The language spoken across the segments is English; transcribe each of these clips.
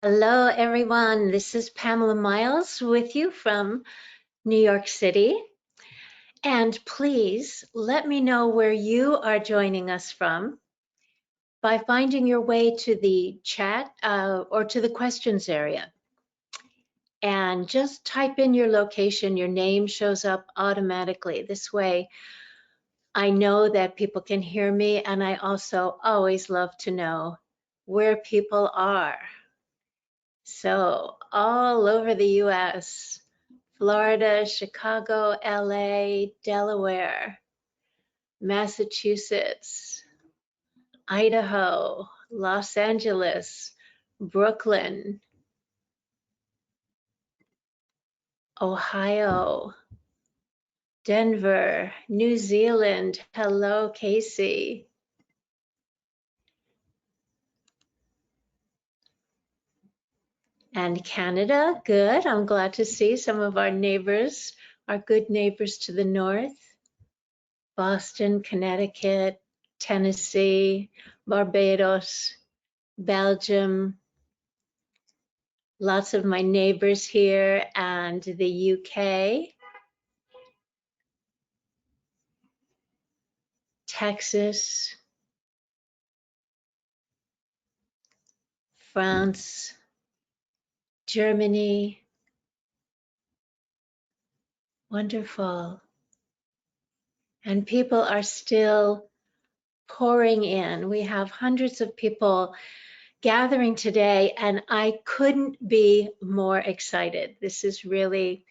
Hello, everyone. This is Pamela Miles with you from New York City. And please let me know where you are joining us from by finding your way to the chat or to the questions area. And just type in your location, your name shows up automatically. This way, I know that people can hear me, and I also always love to know where people are. So, all over the US, Florida, Chicago, LA, Delaware, Massachusetts, Idaho, Los Angeles, Brooklyn, Ohio, Denver, New Zealand. Hello, Casey. And Canada, good. I'm glad to see some of our neighbors, our good neighbors to the north. Boston, Connecticut, Tennessee, Barbados, Belgium, lots of my neighbors here, and the UK, Texas, France, Germany. Wonderful. And people are still pouring in. We have hundreds of people gathering today, and I couldn't be more excited. This is really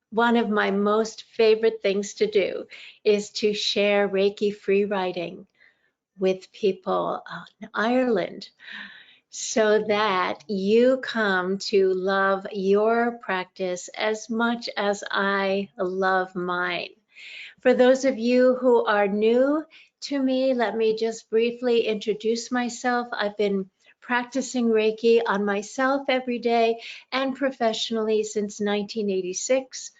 one of my most favorite things to do, is to share Reiki free writing with people in Ireland so that you come to love your practice as much as I love mine. For those of you who are new to me, let me just briefly introduce myself. I've been practicing Reiki on myself every day and professionally since 1986.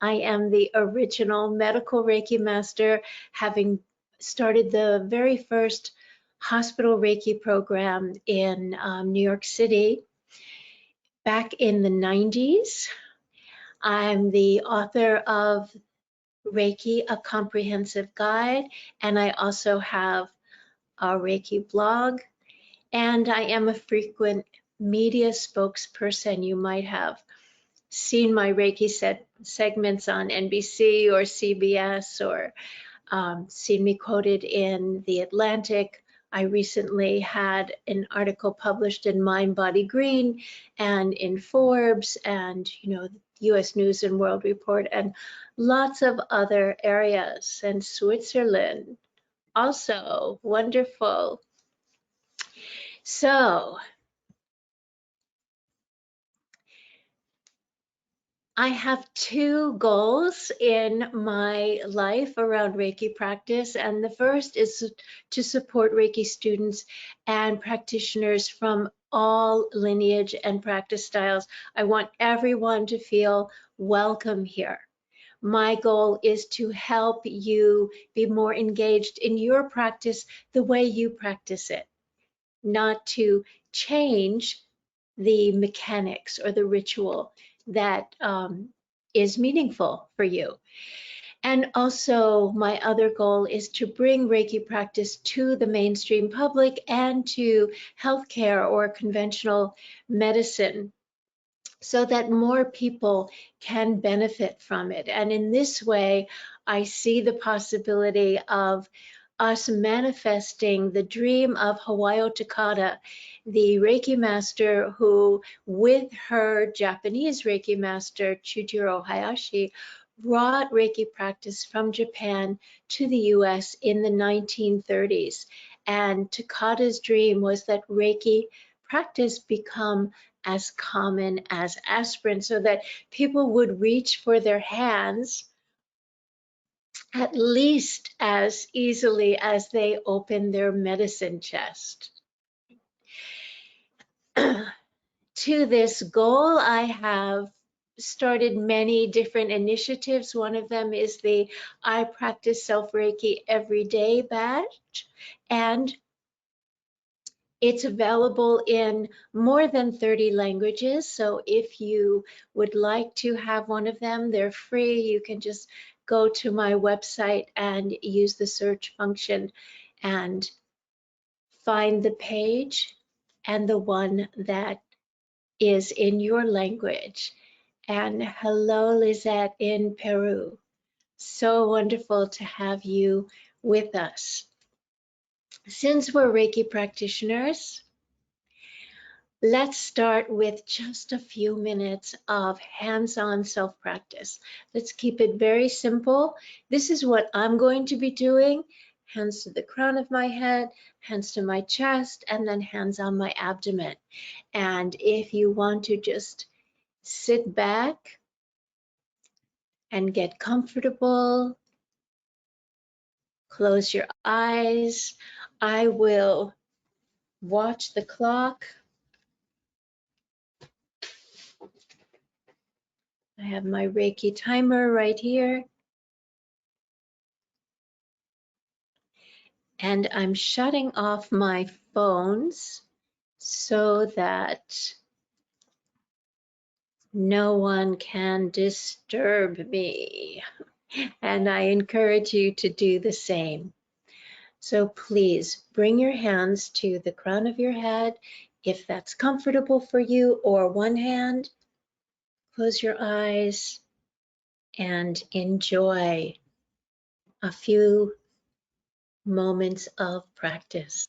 I am the original medical Reiki master, having started the very first hospital Reiki program in New York City back in the 90s. I'm the author of Reiki, A Comprehensive Guide, and I also have a Reiki blog, and I am a frequent media spokesperson. You might have seen my Reiki segments on NBC or CBS, or seen me quoted in The Atlantic. I recently had an article published in Mind Body Green and in Forbes and, US News and World Report, and lots of other areas, and Switzerland also. Wonderful. So I have two goals in my life around Reiki practice, and the first is to support Reiki students and practitioners from all lineage and practice styles. I want everyone to feel welcome here. My goal is to help you be more engaged in your practice the way you practice it, not to change the mechanics or the ritual that is meaningful for you. And also, my other goal is to bring Reiki practice to the mainstream public and to healthcare or conventional medicine, so that more people can benefit from it. And in this way, I see the possibility of us manifesting the dream of Hawayo Takata, the Reiki master who, with her Japanese Reiki master, Chujiro Hayashi, brought Reiki practice from Japan to the US in the 1930s. And Takata's dream was that Reiki practice become as common as aspirin, so that people would reach for their hands at least as easily as they open their medicine chest. To this goal, I have started many different initiatives. One of them is the I Practice Self Reiki Every Day badge, and It's available in more than 30 languages. So if you would like to have one of them, they're free. You can just go to my website and use the search function and find the page and the one that is in your language. And hello, Lizette in Peru. So wonderful to have you with us. Since we're Reiki practitioners, let's start with just a few minutes of hands-on self-practice. Let's keep it very simple. This is what I'm going to be doing. Hands to the crown of my head, hands to my chest, and then hands on my abdomen. And if you want to just sit back and get comfortable, close your eyes. I will watch the clock. I have my Reiki timer right here. And I'm shutting off my phones so that no one can disturb me. And I encourage you to do the same. So please bring your hands to the crown of your head if that's comfortable for you, or one hand. Close your eyes and enjoy a few moments of practice.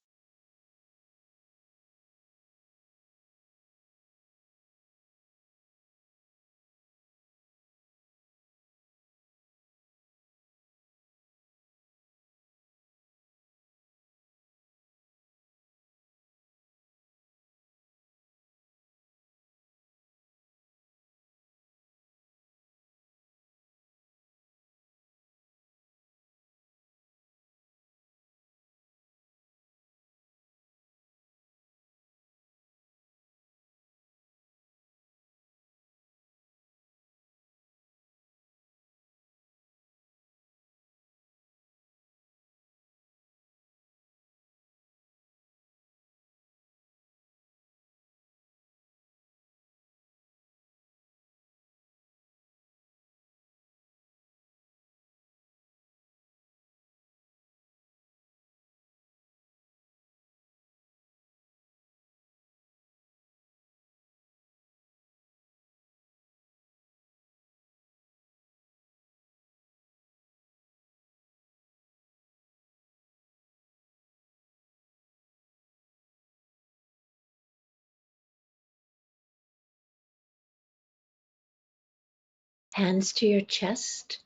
Hands to your chest.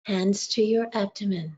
Hands to your abdomen.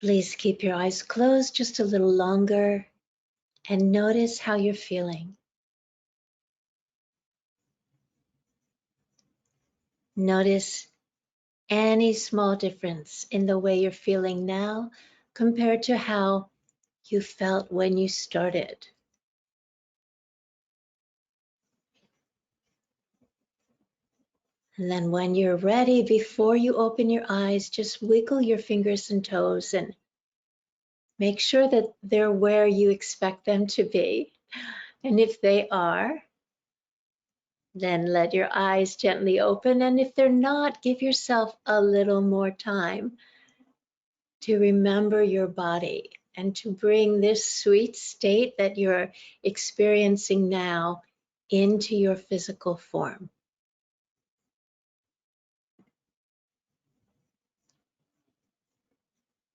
Please keep your eyes closed just a little longer and notice how you're feeling. Notice any small difference in the way you're feeling now compared to how you felt when you started. And then when you're ready, before you open your eyes, just wiggle your fingers and toes and make sure that they're where you expect them to be. And if they are, then let your eyes gently open. And if they're not, give yourself a little more time to remember your body and to bring this sweet state that you're experiencing now into your physical form.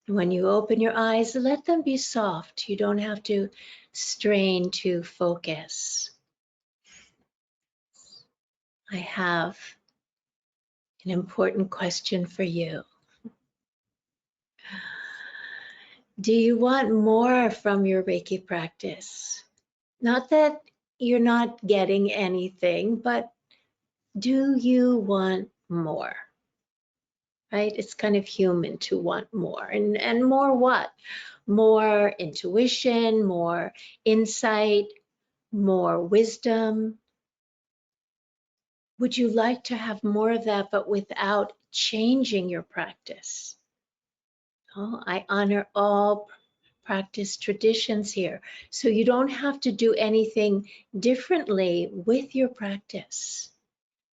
When you open your eyes, let them be soft. You don't have to strain to focus. I have an important question for you. Do you want more from your Reiki practice? Not that you're not getting anything, but do you want more? Right? It's kind of human to want more. And more what? More intuition, more insight, more wisdom. Would you like to have more of that, but without changing your practice? Oh, I honor all practice traditions here. So you don't have to do anything differently with your practice.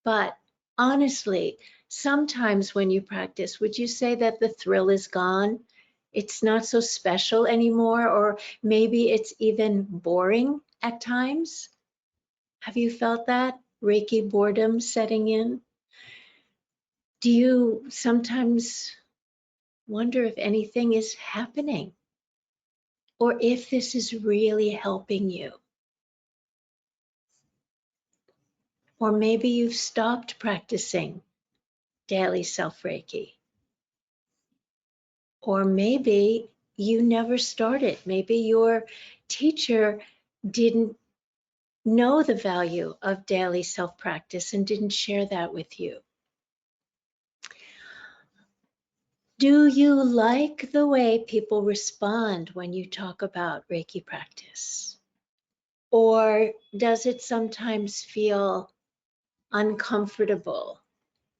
But honestly, sometimes when you practice, would you say that the thrill is gone? It's not so special anymore, or maybe it's even boring at times? Have you felt that Reiki boredom setting in? Do you sometimes wonder if anything is happening or if this is really helping you? Or maybe you've stopped practicing daily self Reiki. Or maybe you never started. Maybe your teacher didn't know the value of daily self practice and didn't share that with you. Do you like the way people respond when you talk about Reiki practice? Or does it sometimes feel uncomfortable?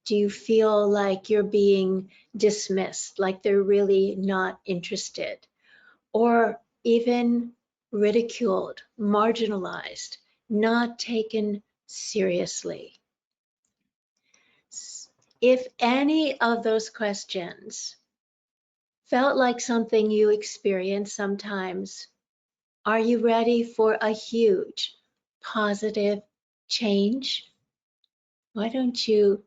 Do you feel like you're being dismissed, like they're really not interested, or even ridiculed, marginalized, not taken seriously? If any of those questions felt like something you experience sometimes, are you ready for a huge positive change? Why don't you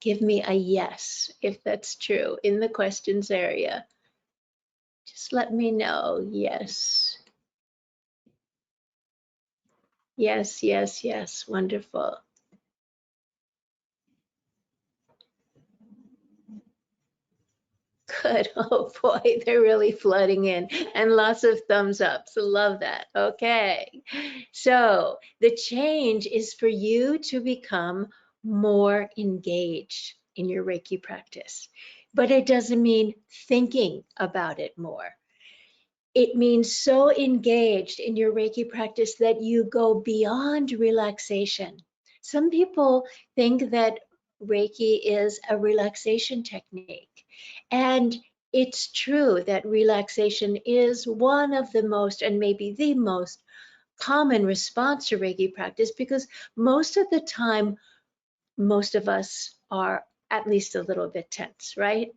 give me a yes if that's true in the questions area? Just let me know. Yes. Yes, yes, yes. Wonderful. Good. Oh boy, they're really flooding in and lots of thumbs up. So love that. Okay. So the change is for you to become more engaged in your Reiki practice, but it doesn't mean thinking about it more. It means so engaged in your Reiki practice that you go beyond relaxation. Some people think that Reiki is a relaxation technique. And it's true that relaxation is one of the most, and maybe the most common response to Reiki practice, because most of the time, most of us are at least a little bit tense, right?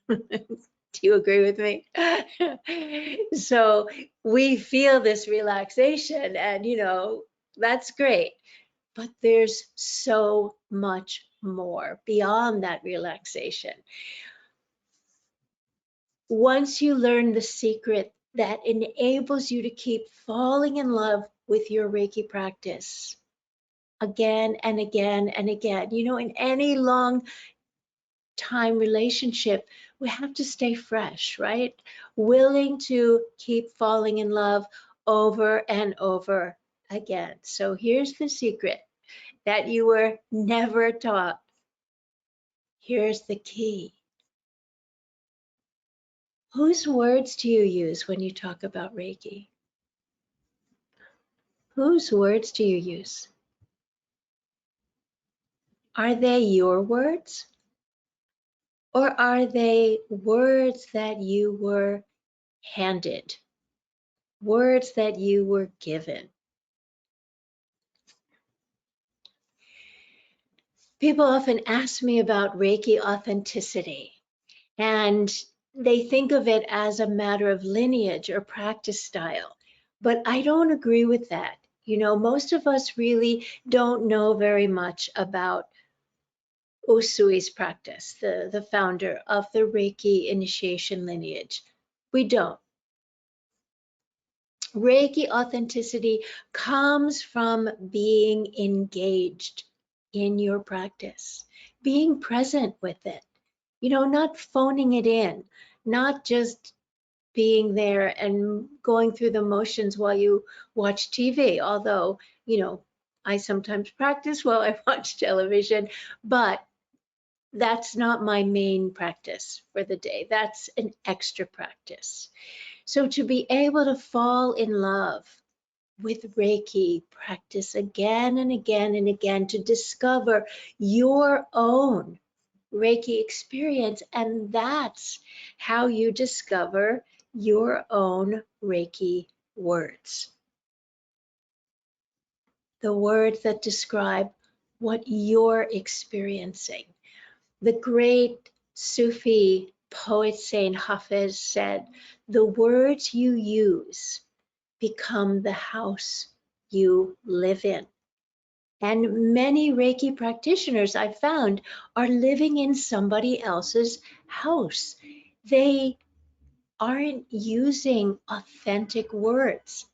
Do you agree with me? So we feel this relaxation and, that's great. But there's so much more beyond that relaxation. Once you learn the secret that enables you to keep falling in love with your Reiki practice again and again and again, in any long lifetime relationship, we have to stay fresh, right? Willing to keep falling in love over and over again. So here's the secret that you were never taught. Here's the key. Whose words do you use when you talk about Reiki? Whose words do you use? Are they your words? Or are they words that you were handed? Words that you were given? People often ask me about Reiki authenticity, and they think of it as a matter of lineage or practice style. But I don't agree with that. You know, most of us really don't know very much about Usui's practice, the founder of the Reiki initiation lineage. We don't. Reiki authenticity comes from being engaged in your practice, being present with it, you know, not phoning it in, not just being there and going through the motions while you watch TV. Although, you know, I sometimes practice while I watch television, but that's not my main practice for the day. That's an extra practice. So to be able to fall in love with Reiki, practice again and again and again to discover your own Reiki experience. And that's how you discover your own Reiki words. The words that describe what you're experiencing. The great Sufi poet Saint Hafiz said, "The words you use become the house you live in." And many Reiki practitioners I've found are living in somebody else's house. They aren't using authentic words.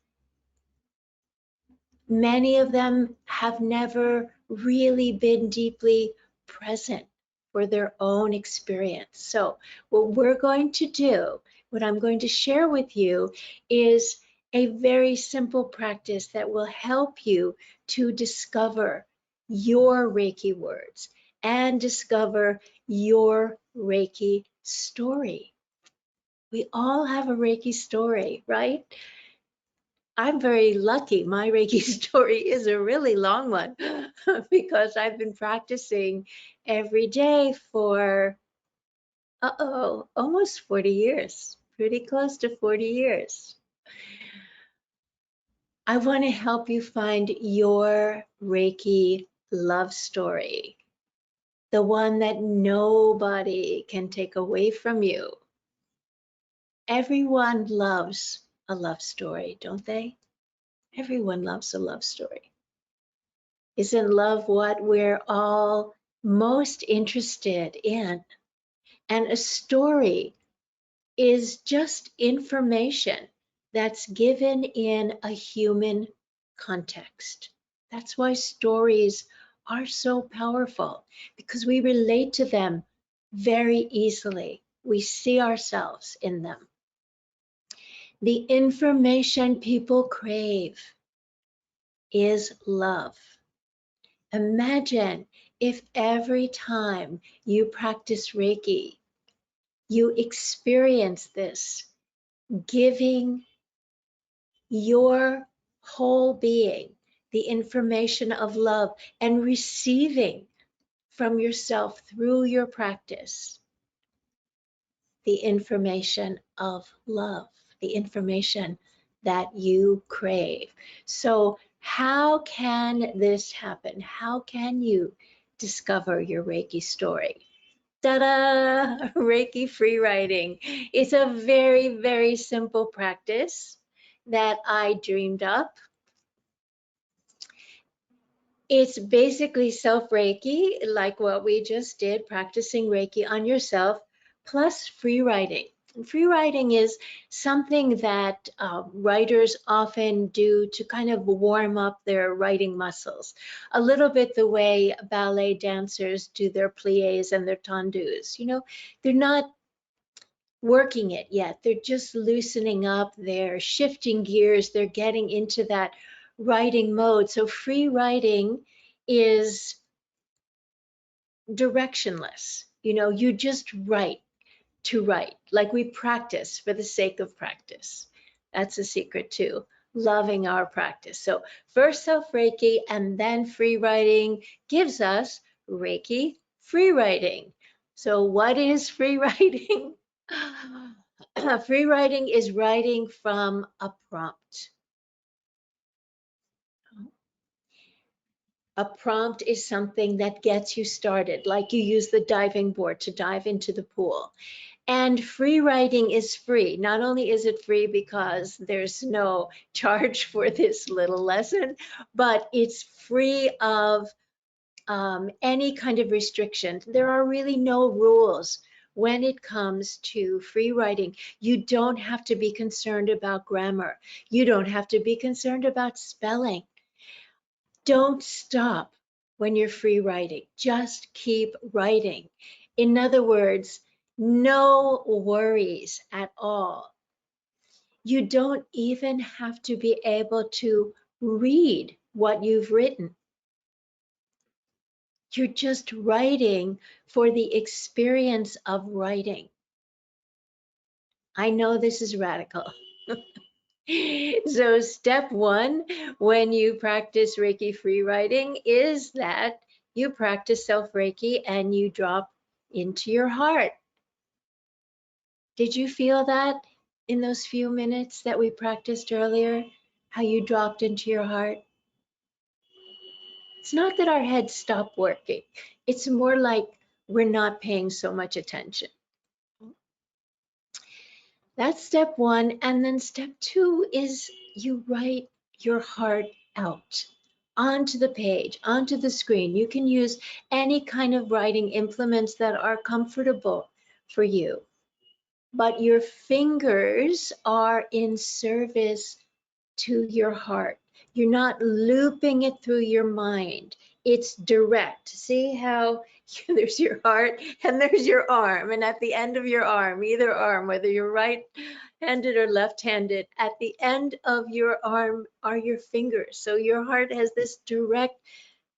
Many of them have never really been deeply present for their own experience. So what we're going to do, what I'm going to share with you, is a very simple practice that will help you to discover your Reiki words and discover your Reiki story. We all have a Reiki story, right? I'm very lucky. My Reiki story is a really long one because I've been practicing every day for, almost 40 years, pretty close to 40 years. I want to help you find your Reiki love story, the one that nobody can take away from you. Everyone loves a love story, don't they? Everyone loves a love story. Isn't love what we're all most interested in? And a story is just information that's given in a human context. That's why stories are so powerful, because we relate to them very easily. We see ourselves in them. The information people crave is love. Imagine if every time you practice Reiki, you experience this, giving your whole being the information of love and receiving from yourself through your practice the information of love, the information that you crave. So how can this happen? How can you discover your Reiki story? Ta-da! Reiki free writing. It's a very, very simple practice that I dreamed up. It's basically self-Reiki, like what we just did, practicing Reiki on yourself, plus free writing. Free writing is something that writers often do to kind of warm up their writing muscles, a little bit the way ballet dancers do their pliés and their tendus. You know, they're not working it yet. They're just loosening up, they're shifting gears, they're getting into that writing mode. So free writing is directionless. You know, you just write to write, like we practice for the sake of practice. That's a secret too, loving our practice. So first self Reiki and then free writing gives us Reiki free writing. So what is free writing? Free writing is writing from a prompt. A prompt is something that gets you started, like you use the diving board to dive into the pool. And free writing is free. Not only is it free because there's no charge for this little lesson, but it's free of any kind of restriction. There are really no rules when it comes to free writing. You don't have to be concerned about grammar. You don't have to be concerned about spelling. Don't stop when you're free writing. Just keep writing. In other words, no worries at all. You don't even have to be able to read what you've written. You're just writing for the experience of writing. I know this is radical. So step one, when you practice Reiki free writing, is that you practice self Reiki and you drop into your heart. Did you feel that in those few minutes that we practiced earlier? How you dropped into your heart? It's not that our heads stop working. It's more like we're not paying so much attention. That's step one. And then step two is you write your heart out onto the page, onto the screen. You can use any kind of writing implements that are comfortable for you, but your fingers are in service to your heart. You're not looping it through your mind. It's direct. See how there's your heart and there's your arm. And at the end of your arm, either arm, whether you're right-handed or left-handed, at the end of your arm are your fingers. So your heart has this direct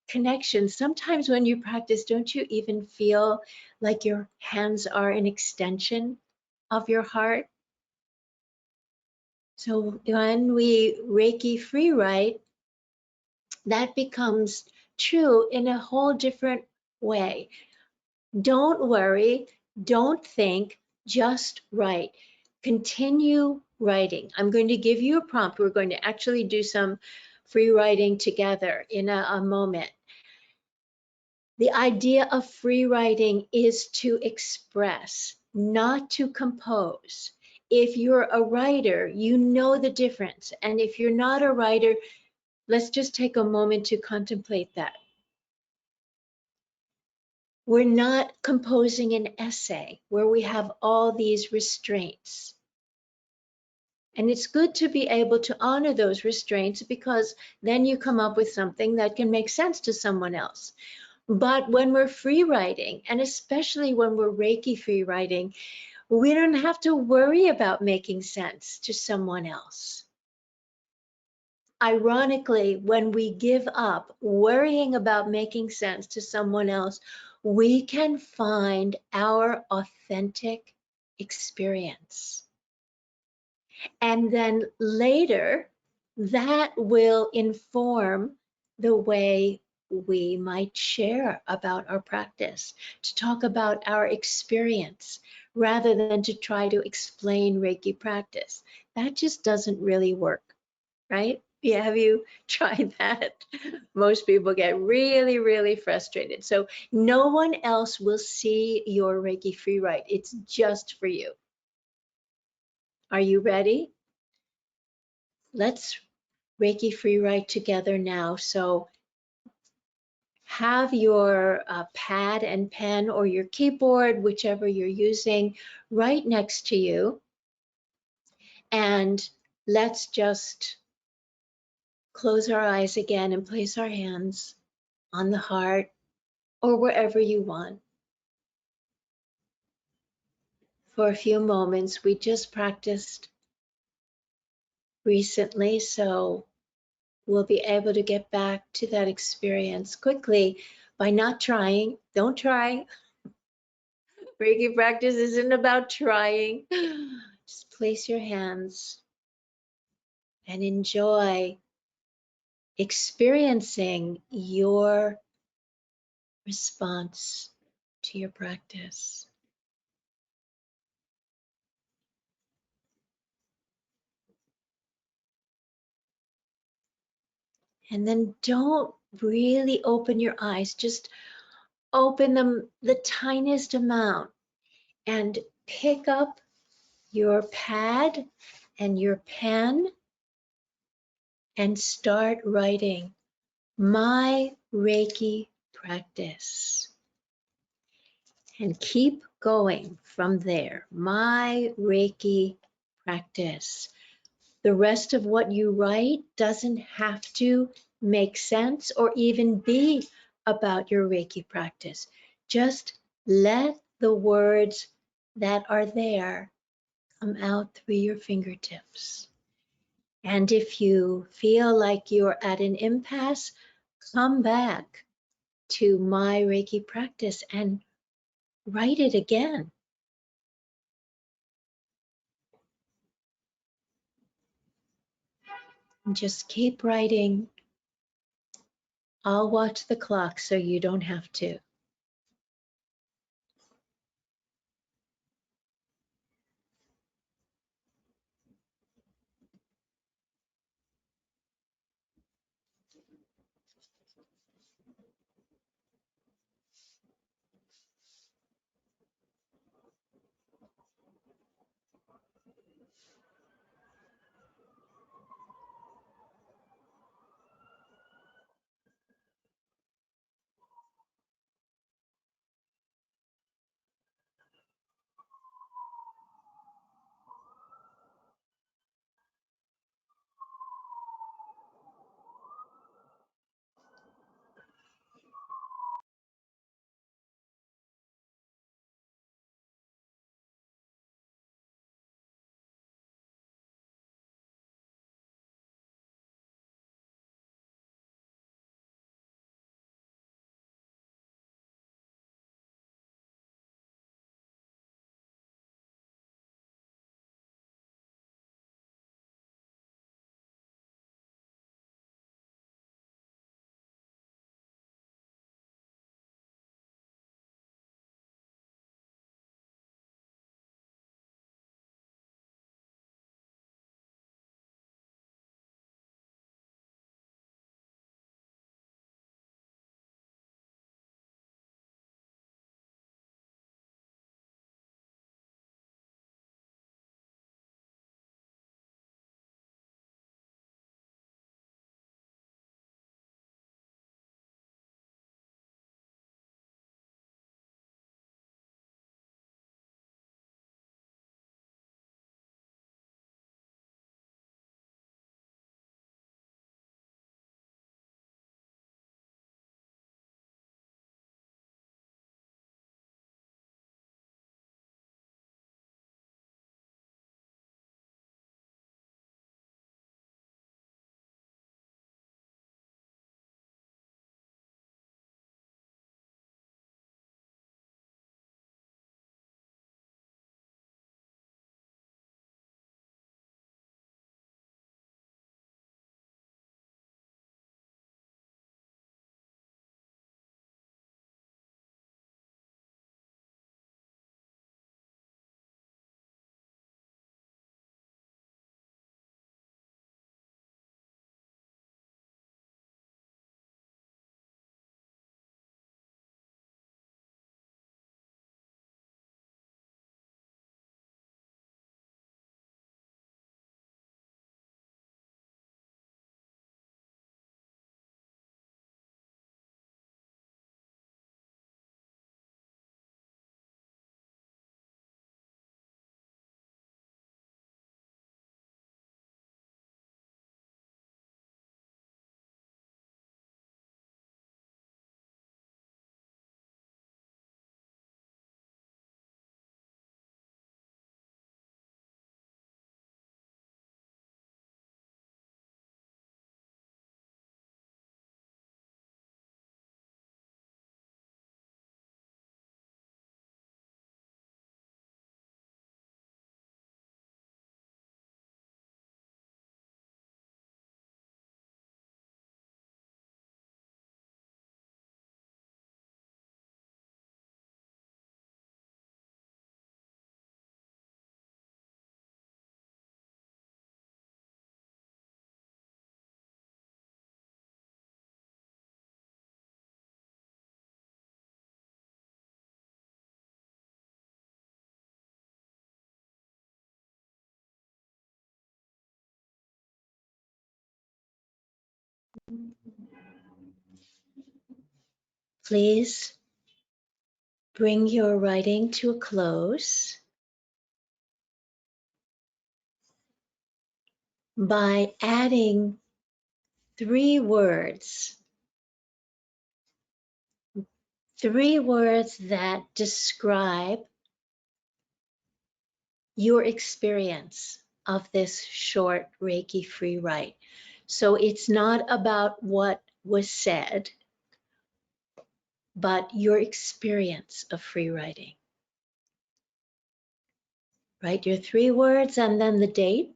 connection. Sometimes when you practice, don't you even feel like your hands are an extension of your heart? So when we Reiki free write, that becomes true in a whole different way. Don't worry, don't think, just write. Continue writing. I'm going to give you a prompt. We're going to actually do some free writing together in a moment. The idea of free writing is to express, not to compose. If you're a writer, you know the difference. And if you're not a writer, let's just take a moment to contemplate that. We're not composing an essay where we have all these restraints. And it's good to be able to honor those restraints because then you come up with something that can make sense to someone else. But when we're free writing, and especially when we're Reiki free writing, we don't have to worry about making sense to someone else. Ironically, when we give up worrying about making sense to someone else, we can find our authentic experience. And then later, that will inform the way we might share about our practice, to talk about our experience, rather than to try to explain Reiki practice. That just doesn't really work, right? Yeah, have you tried that? Most people get really, really frustrated. So no one else will see your Reiki free write. It's just for you. Are you ready? Let's Reiki free write together now. So have your pad and pen or your keyboard, whichever you're using, right next to you. And let's just close our eyes again and place our hands on the heart or wherever you want. For a few moments, we just practiced recently, so we'll be able to get back to that experience quickly by not trying. Don't try. Reiki practice isn't about trying. Just place your hands and enjoy experiencing your response to your practice. And then don't really open your eyes, just open them the tiniest amount and pick up your pad and your pen and start writing my Reiki practice. And keep going from there. My Reiki practice. The rest of what you write doesn't have to make sense or even be about your Reiki practice. Just let the words that are there come out through your fingertips. And if you feel like you're at an impasse, come back to my Reiki practice and write it again. And just keep writing. I'll watch the clock so you don't have to. Please bring your writing to a close by adding 3 words. 3 words that describe your experience of this short Reiki free write. So it's not about what was said, but your experience of free writing. Write your 3 words and then the date.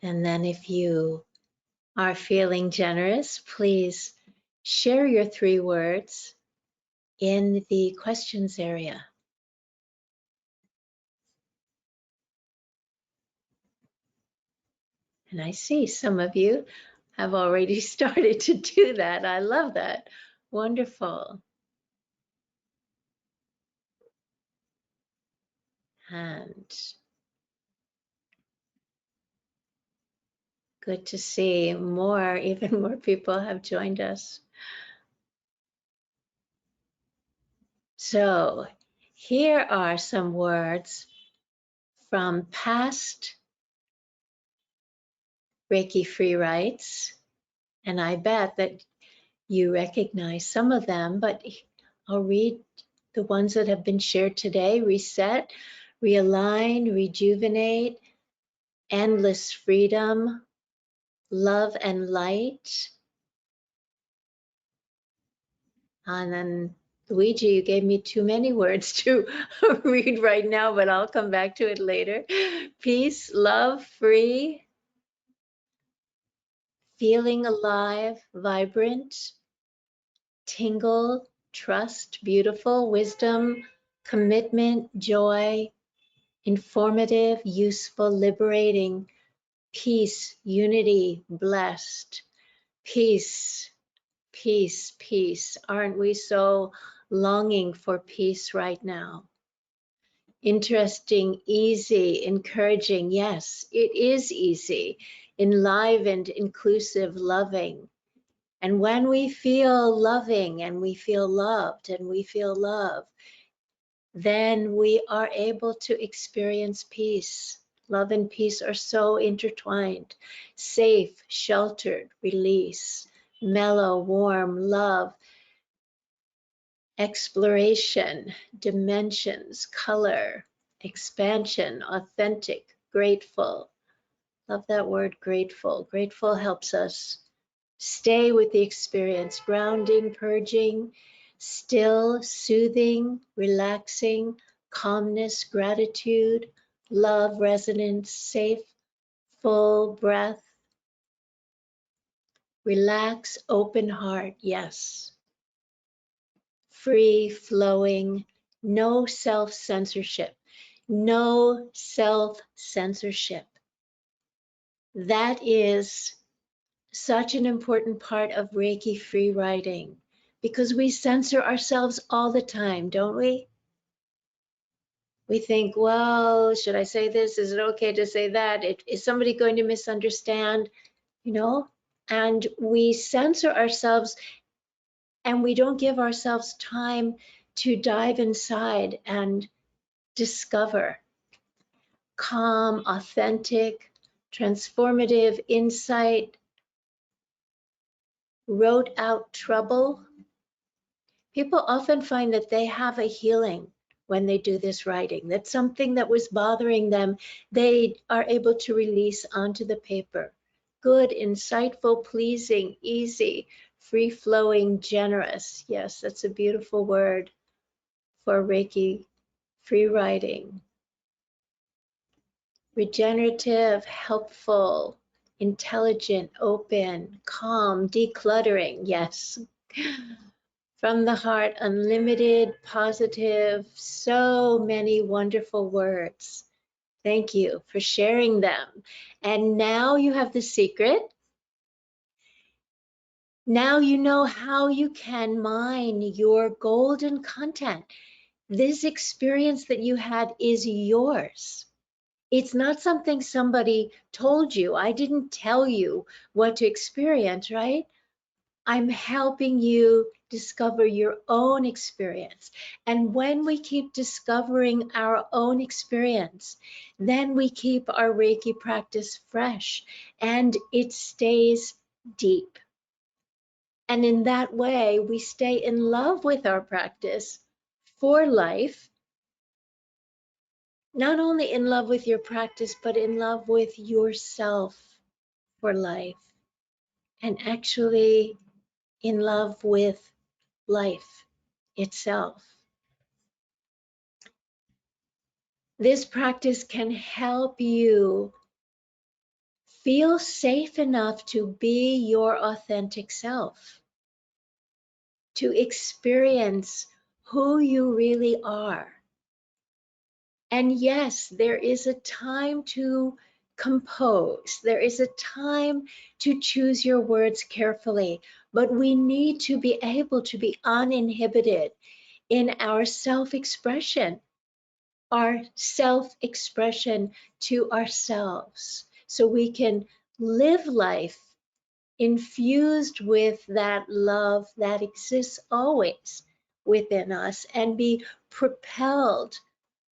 And then if you are feeling generous, please share your 3 words in the questions area. And I see some of you have already started to do that. I love that. Wonderful. And good to see more, even more people have joined us. So here are some words from past Reiki free writes. And I bet that you recognize some of them, but I'll read the ones that have been shared today. Reset, realign, rejuvenate, endless freedom, love and light. And then Luigi, you gave me too many words to read right now, but I'll come back to it later. Peace, love, free, feeling alive, vibrant, tingle, trust, beautiful, wisdom, commitment, joy, informative, useful, liberating, peace, unity, blessed, peace, peace, peace. Aren't we so longing for peace right now? Interesting, easy, encouraging. Yes, it is easy, enlivened, inclusive, loving. And when we feel loving and we feel loved and we feel love, then we are able to experience peace. Love and peace are so intertwined. Safe, sheltered, release, mellow, warm, love, exploration, dimensions, color, expansion, authentic, grateful. Love that word, grateful. Grateful helps us stay with the experience, grounding, purging, still, soothing, relaxing, calmness, gratitude, love, resonance, safe, full breath, relax, open heart, yes. Free flowing, no self-censorship, no self-censorship. That is such an important part of Reiki free writing because we censor ourselves all the time, don't we? We think, well, should I say this? Is it okay to say that? Is somebody going to misunderstand? You know, and we censor ourselves and we don't give ourselves time to dive inside and discover calm, authentic, transformative insight, wrote out trouble. People often find that they have a healing when they do this writing, that something that was bothering them, they are able to release onto the paper. Good, insightful, pleasing, easy, free-flowing, generous. Yes, that's a beautiful word for Reiki free writing. Regenerative, helpful, intelligent, open, calm, decluttering. Yes. From the heart, unlimited, positive, so many wonderful words. Thank you for sharing them. And now you have the secret. Now you know how you can mine your golden content. This experience that you had is yours. It's not something somebody told you. I didn't tell you what to experience, right? I'm helping you discover your own experience. And when we keep discovering our own experience, then we keep our Reiki practice fresh and it stays deep. And in that way, we stay in love with our practice for life, not only in love with your practice, but in love with yourself for life, and actually in love with life itself. This practice can help you feel safe enough to be your authentic self, to experience who you really are. And yes, there is a time to compose. There is a time to choose your words carefully, but we need to be able to be uninhibited in our self-expression to ourselves, so we can live life infused with that love that exists always within us and be propelled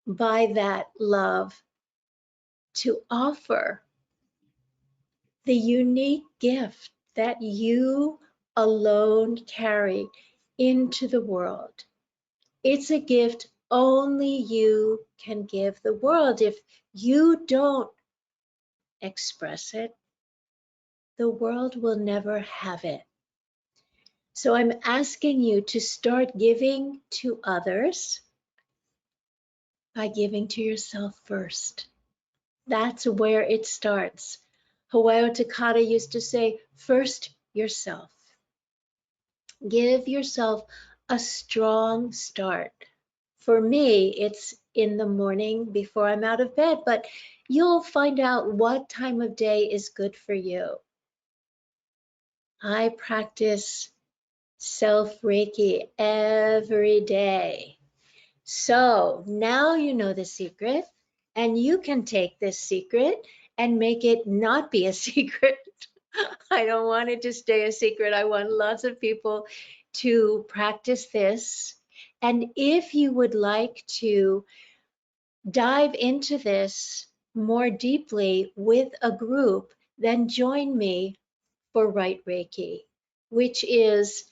by that love to offer the unique gift that you alone carry into the world. It's a gift only you can give the world. If you don't express it, the world will never have it. So I'm asking you to start giving to others by giving to yourself first. That's where it starts. Hawayo Takata used to say, first yourself. Give yourself a strong start. For me, it's in the morning before I'm out of bed, but you'll find out what time of day is good for you. I practice self-Reiki every day. So now you know the secret, and you can take this secret and make it not be a secret. I don't want it to stay a secret. I want lots of people to practice this. And if you would like to dive into this more deeply with a group, then join me for Right Reiki, which is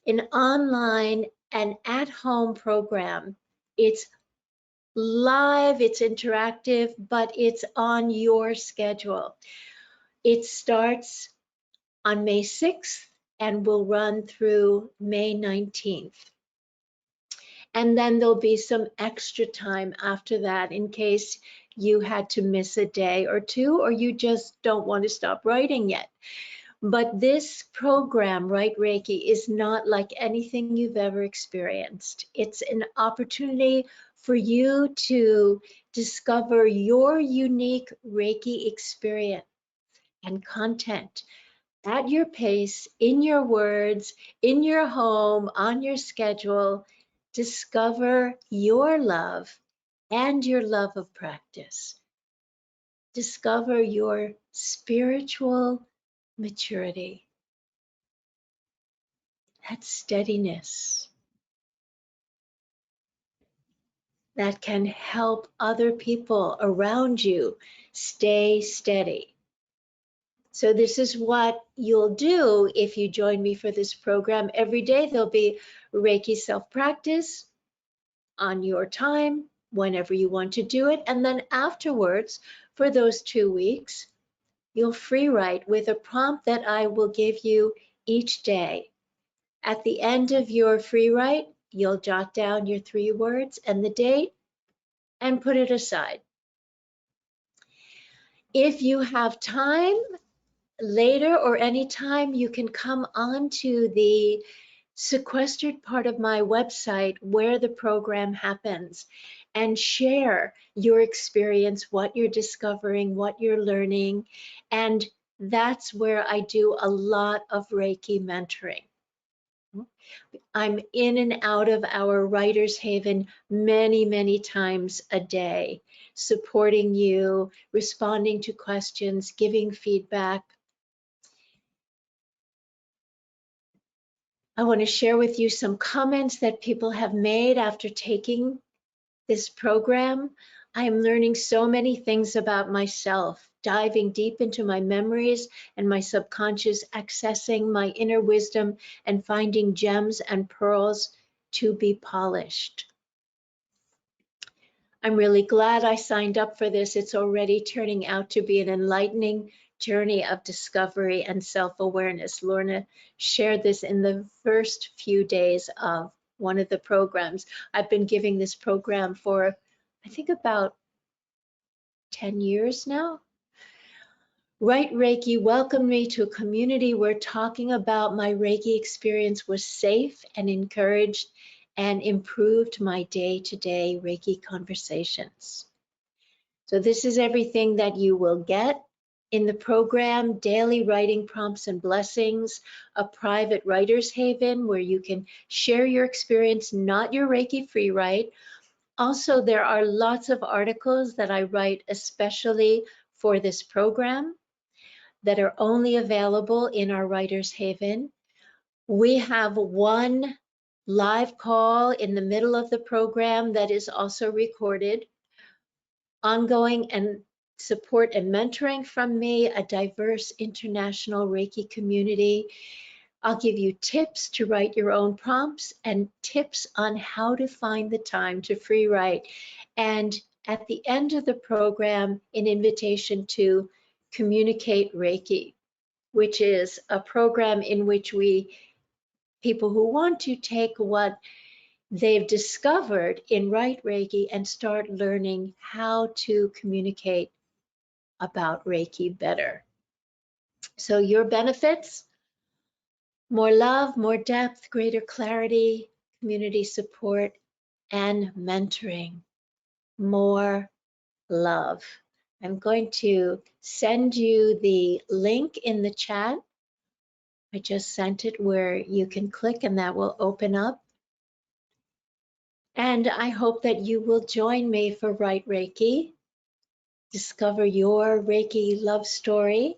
an online and at-home program. It's live, it's interactive, but it's on your schedule. It starts on May 6th and will run through May 19th. And then there'll be some extra time after that in case you had to miss a day or two, or you just don't want to stop writing yet. But this program, Right Reiki, is not like anything you've ever experienced. It's an opportunity for you to discover your unique Reiki experience and content at your pace, in your words, in your home, on your schedule. Discover your love and your love of practice. Discover your spiritual maturity. That steadiness that can help other people around you stay steady. So this is what you'll do if you join me for this program. Every day there'll be Reiki self-practice on your time, whenever you want to do it. And then afterwards, for those 2 weeks, you'll free write with a prompt that I will give you each day. At the end of your free write, you'll jot down your 3 words and the date and put it aside. If you have time later or anytime, you can come on to the sequestered part of my website where the program happens and share your experience, what you're discovering, what you're learning. And that's where I do a lot of Reiki mentoring. I'm in and out of our Writer's Haven many, many times a day, supporting you, responding to questions, giving feedback. I want to share with you some comments that people have made after taking this program. I am learning so many things about myself, diving deep into my memories and my subconscious, accessing my inner wisdom and finding gems and pearls to be polished. I'm really glad I signed up for this. It's already turning out to be an enlightening journey of discovery and self-awareness. Lorna shared this in the first few days of one of the programs. I've been giving this program for, I think, about 10 years now. Right Reiki welcomed me to a community where talking about my Reiki experience was safe and encouraged and improved my day-to-day Reiki conversations. So this is everything that you will get in the program: daily writing prompts and blessings, a private writer's haven where you can share your experience, not your Reiki free write. Also, there are lots of articles that I write especially for this program that are only available in our writer's haven. We have one live call in the middle of the program that is also recorded. Ongoing and support and mentoring from me, a diverse international Reiki community. I'll give you tips to write your own prompts and tips on how to find the time to free write. And at the end of the program, an invitation to Communicate Reiki, which is a program in which people who want to take what they've discovered in Right Reiki and start learning how to communicate about Reiki better. So your benefits: more love, more depth, greater clarity, community support, and mentoring. More love. I'm going to send you the link in the chat. I just sent it where you can click and that will open up. And I hope that you will join me for Right Reiki. Discover your Reiki love story.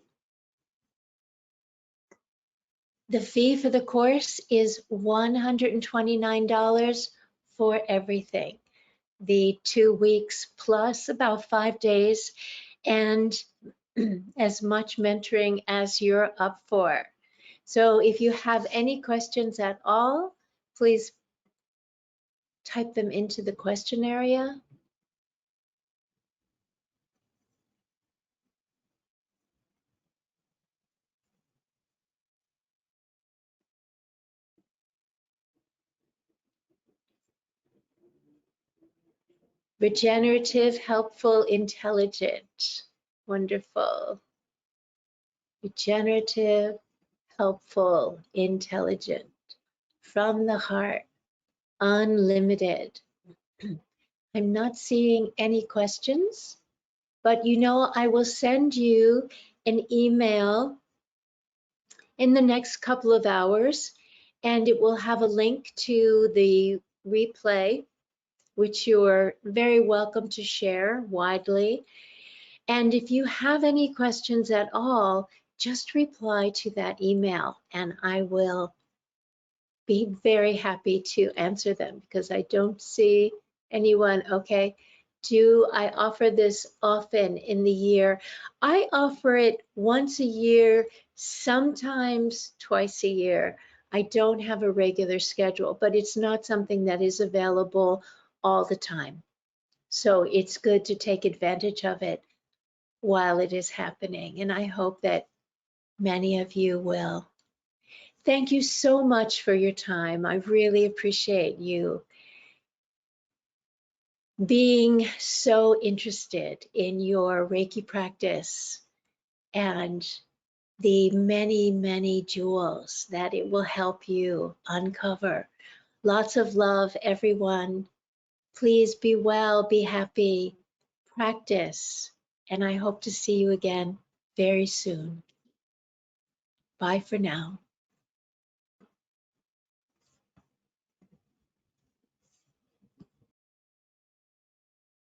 The fee for the course is $129 for everything. The 2 weeks plus about 5 days and as much mentoring as you're up for. So if you have any questions at all, please type them into the question area. Regenerative, helpful, intelligent. Wonderful. Regenerative, helpful, intelligent. From the heart, unlimited. I'm not seeing any questions, but I will send you an email in the next couple of hours, and it will have a link to the replay, which you're very welcome to share widely. And if you have any questions at all, just reply to that email and I will be very happy to answer them, because I don't see anyone. Okay. Do I offer this often in the year? I offer it once a year, sometimes twice a year. I don't have a regular schedule, but it's not something that is available all the time. So it's good to take advantage of it while it is happening. And I hope that many of you will. Thank you so much for your time. I really appreciate you being so interested in your Reiki practice and the many, many jewels that it will help you uncover. Lots of love, everyone. Please be well, be happy, practice, and I hope to see you again very soon. Bye for now.